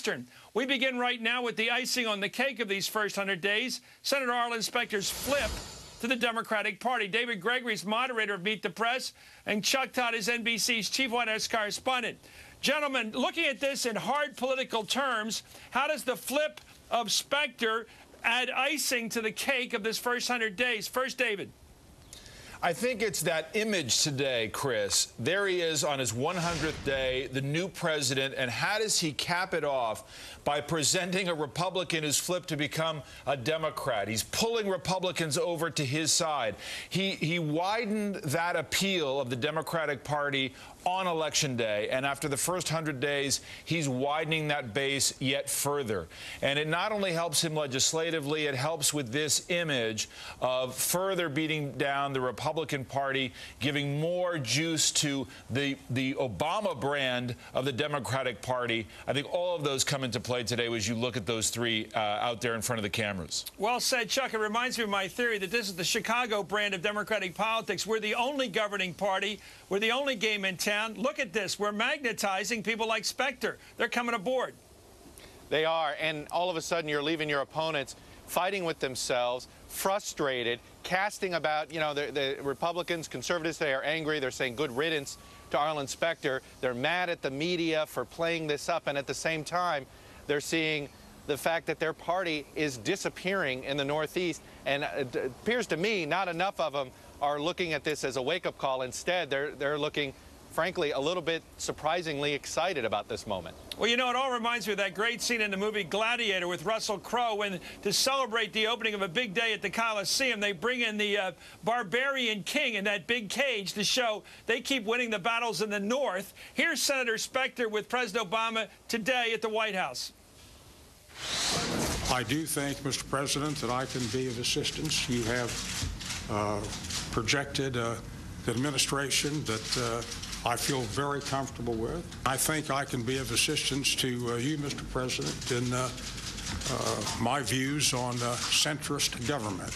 Eastern. We begin right now with the icing on the cake of these first 100 days, Senator Arlen Specter's flip to the Democratic Party. David Gregory is moderator of Meet the Press, and Chuck Todd is NBC's chief White House correspondent. Gentlemen, looking at this in hard political terms, how does the flip of Specter add icing to the cake of this first 100 days? First, David. I think it's that image today, Chris. There he is on his 100th day, the new president, and how does he cap it off? By presenting a Republican who's flipped to become a Democrat. He's pulling Republicans over to his side. He widened that appeal of the Democratic Party on Election Day, and after the first 100 days, he's widening that base yet further. And it not only helps him legislatively, it helps with this image of further beating down the Republican Party, giving more juice to the Obama brand of the Democratic Party. I think all of those come into play today as you look at those three out there in front of the cameras. Well said, Chuck. It reminds me of my theory that this is the Chicago brand of Democratic politics. We're the only governing party. We're the only game in town. Look at this. We're magnetizing people like Specter. They're coming aboard. They are, and all of a sudden you're leaving your opponents fighting with themselves, frustrated, casting about, you know, the Republicans, conservatives, they are angry. They're saying good riddance to Arlen Specter. They're mad at the media for playing this up, and at the same time, they're seeing the fact that their party is disappearing in the Northeast, and it appears to me not enough of them are looking at this as a wake-up call. Instead, they're looking, frankly, a little bit surprisingly excited about this moment. Well, you know, it all reminds me of that great scene in the movie Gladiator with Russell Crowe when, to celebrate the opening of a big day at the Coliseum, they bring in the barbarian king in that big cage to show they keep winning the battles in the North. Here's Senator Specter with President Obama today at the White House. I do think, Mr. President, that I can be of assistance. You have projected the administration that I feel very comfortable with. I think I can be of assistance to you, Mr. President, in my views on centrist government.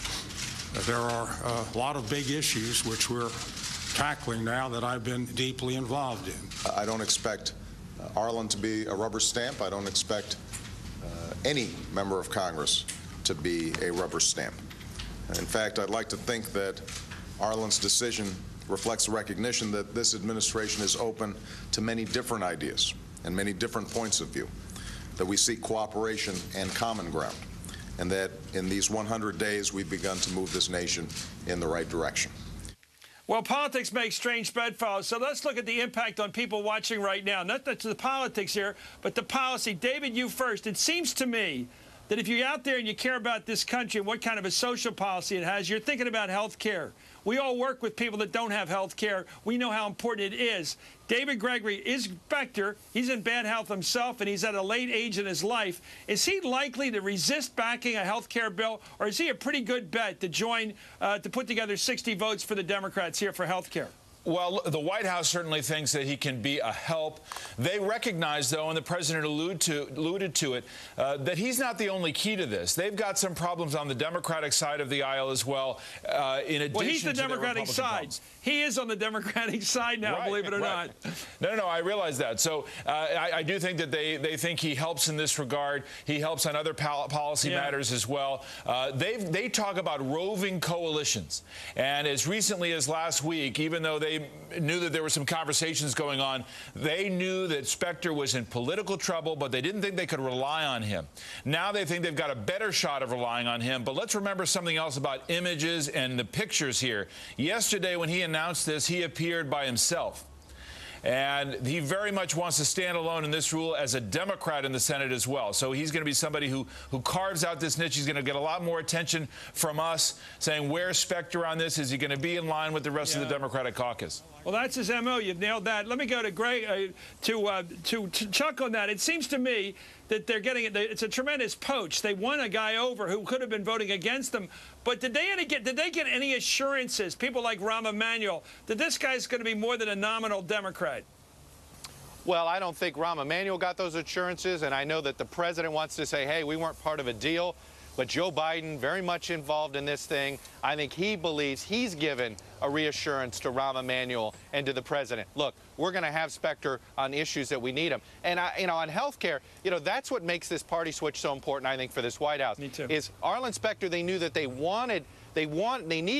There are a lot of big issues which we're tackling now that I've been deeply involved in. I don't expect Arlen to be a rubber stamp. I don't expect any member of Congress to be a rubber stamp. In fact, I'd like to think that Arlen's decision reflects a recognition that this administration is open to many different ideas and many different points of view, that we seek cooperation and common ground, and that in these 100 days we've begun to move this nation in the right direction. Well, politics makes strange bedfellows, so let's look at the impact on people watching right now. Not the politics here, but the policy. David, you first. It seems to me that if you're out there and you care about this country and what kind of a social policy it has, you're thinking about health care. We all work with people that don't have health care. We know how important it is. David Gregory is Specter. He's in bad health himself, and he's at a late age in his life. Is he likely to resist backing a health care bill, or is he a pretty good bet to join, to put together 60 votes for the Democrats here for health care? Well, the White House certainly thinks that he can be a help. They recognize, though, and the president alluded to it, that he's not the only key to this. They've got some problems on the Democratic side of the aisle as well, in addition to well, he's the Democratic side. Problems. He is on the Democratic side now, right, believe it or not. No, I realize that. So I do think that they think he helps in this regard. He helps on other policy matters as well. They talk about roving coalitions. And as recently as last week, even though they knew that there were some conversations going on, they knew that Specter was in political trouble, but they didn't think they could rely on him. Now they think they've got a better shot of relying on him. But let's remember something else about images and the pictures here. Yesterday, when he announced this, he appeared by himself. And he very much wants to stand alone in this rule as a Democrat in the Senate as well. So he's going to be somebody who carves out this niche. He's going to get a lot more attention from us, saying, where's Specter on this? Is he going to be in line with the rest of the Democratic caucus? Well, that's his M.O. You've nailed that. Let me go to Greg, to Chuck on that. It seems to me that they're getting it. It's a tremendous poach. They won a guy over who could have been voting against them. But did they get any assurances, people like Rahm Emanuel, that this guy's going to be more than a nominal Democrat? Well, I don't think Rahm Emanuel got those assurances, and I know that the president wants to say, hey, we weren't part of a deal. But Joe Biden, very much involved in this thing. I think he believes he's given a reassurance to Rahm Emanuel and to the president. Look, we're going to have Specter on issues that we need him. And, on health care, that's what makes this party switch so important, I think, for this White House. Me too. Is Arlen Specter, they knew that they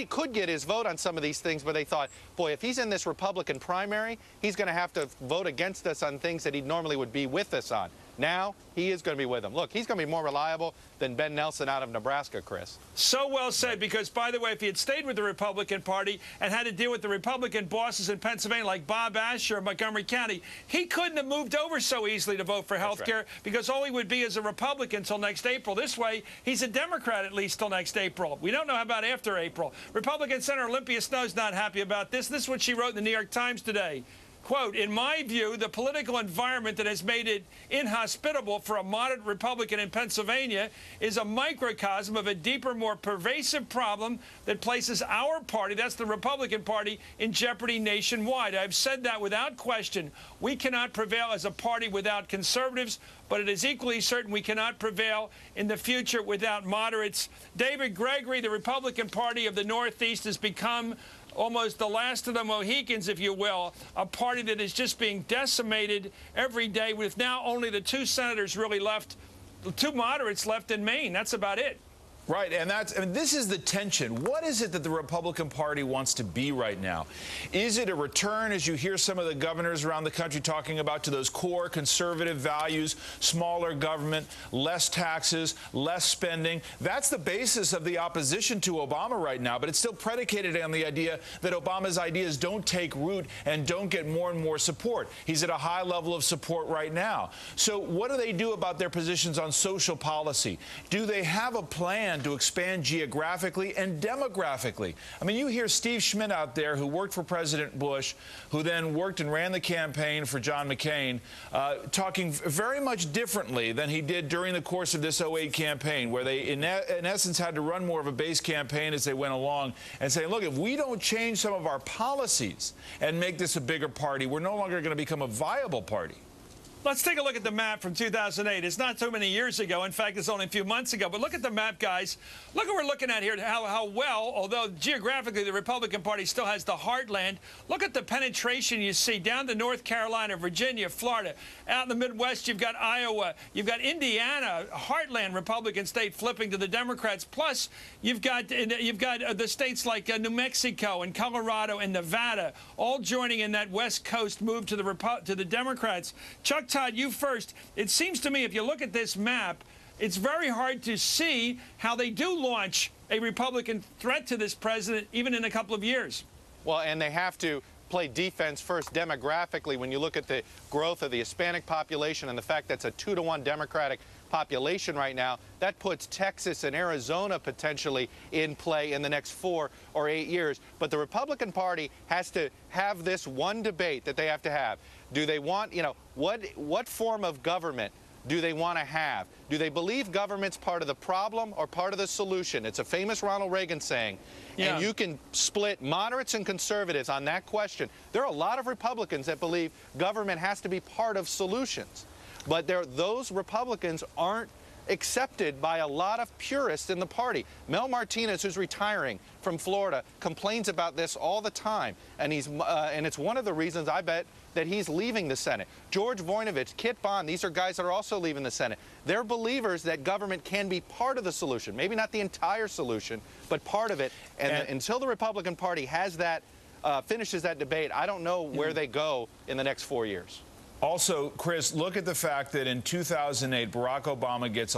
could get his vote on some of these things, but they thought, boy, if he's in this Republican primary, he's going to have to vote against us on things that he normally would be with us on. Now, he is going to be with them. Look, he's going to be more reliable than Ben Nelson out of Nebraska, Chris. So well said, because, by the way, if he had stayed with the Republican Party and had to deal with the Republican bosses in Pennsylvania like Bob Asher or Montgomery County, he couldn't have moved over so easily to vote for health care, because all he would be is a Republican until next April. This way, he's a Democrat at least till next April. We don't know about after April. Republican Senator Olympia Snow's not happy about this. This is what she wrote in the New York Times today. Quote, in my view, the political environment that has made it inhospitable for a moderate Republican in Pennsylvania is a microcosm of a deeper, more pervasive problem that places our party, that's the Republican Party, in jeopardy nationwide. I've said that without question. We cannot prevail as a party without conservatives, but it is equally certain we cannot prevail in the future without moderates. David Gregory, the Republican Party of the Northeast, has become almost the last of the Mohicans, if you will, a party that is just being decimated every day, with now only the two senators really left, the two moderates left in Maine. That's about it. Right, and this is the tension. What is it that the Republican Party wants to be right now? Is it a return, as you hear some of the governors around the country talking about, to those core conservative values, smaller government, less taxes, less spending? That's the basis of the opposition to Obama right now, but it's still predicated on the idea that Obama's ideas don't take root and don't get more and more support. He's at a high level of support right now. So what do they do about their positions on social policy? Do they have a plan to expand geographically and demographically? I mean, you hear Steve Schmidt out there, who worked for President Bush, who then worked and ran the campaign for John McCain, talking very much differently than he did during the course of this 08 campaign, where they, in essence, had to run more of a base campaign as they went along and say, look, if we don't change some of our policies and make this a bigger party, we're no longer going to become a viable party. Let's take a look at the map from 2008. It's not so many years ago. In fact, it's only a few months ago. But look at the map, guys. Look what we're looking at here, how well, although geographically the Republican Party still has the heartland, look at the penetration you see down to North Carolina, Virginia, Florida. Out in the Midwest, you've got Iowa. You've got Indiana, heartland Republican state, flipping to the Democrats. Plus, you've got the states like New Mexico and Colorado and Nevada, all joining in that West Coast move to the Democrats. Chuck, Todd, you first. It seems to me, if you look at this map, it's very hard to see how they do launch a Republican threat to this president, even in a couple of years. Well, and they have to play defense first demographically. When you look at the growth of the Hispanic population and the fact that's a 2-to-1 Democratic population right now, that puts Texas and Arizona potentially in play in the next 4 or 8 years. But the Republican Party has to have this one debate that they have to have. Do they want, what form of government do they want to have? Do they believe government's part of the problem or part of the solution? It's a famous Ronald Reagan saying. Yeah. And you can split moderates and conservatives on that question. There are a lot of Republicans that believe government has to be part of solutions. But those Republicans aren't accepted by a lot of purists in the party. Mel Martinez, who's retiring from Florida, complains about this all the time, and it's one of the reasons, I bet, that he's leaving the Senate. George Voinovich, Kit Bond, these are guys that are also leaving the Senate. They're believers that government can be part of the solution, maybe not the entire solution, but part of it. And until the Republican Party has that, finishes that debate, I don't know where they go in the next 4 years. Also, Chris, look at the fact that in 2008, Barack Obama gets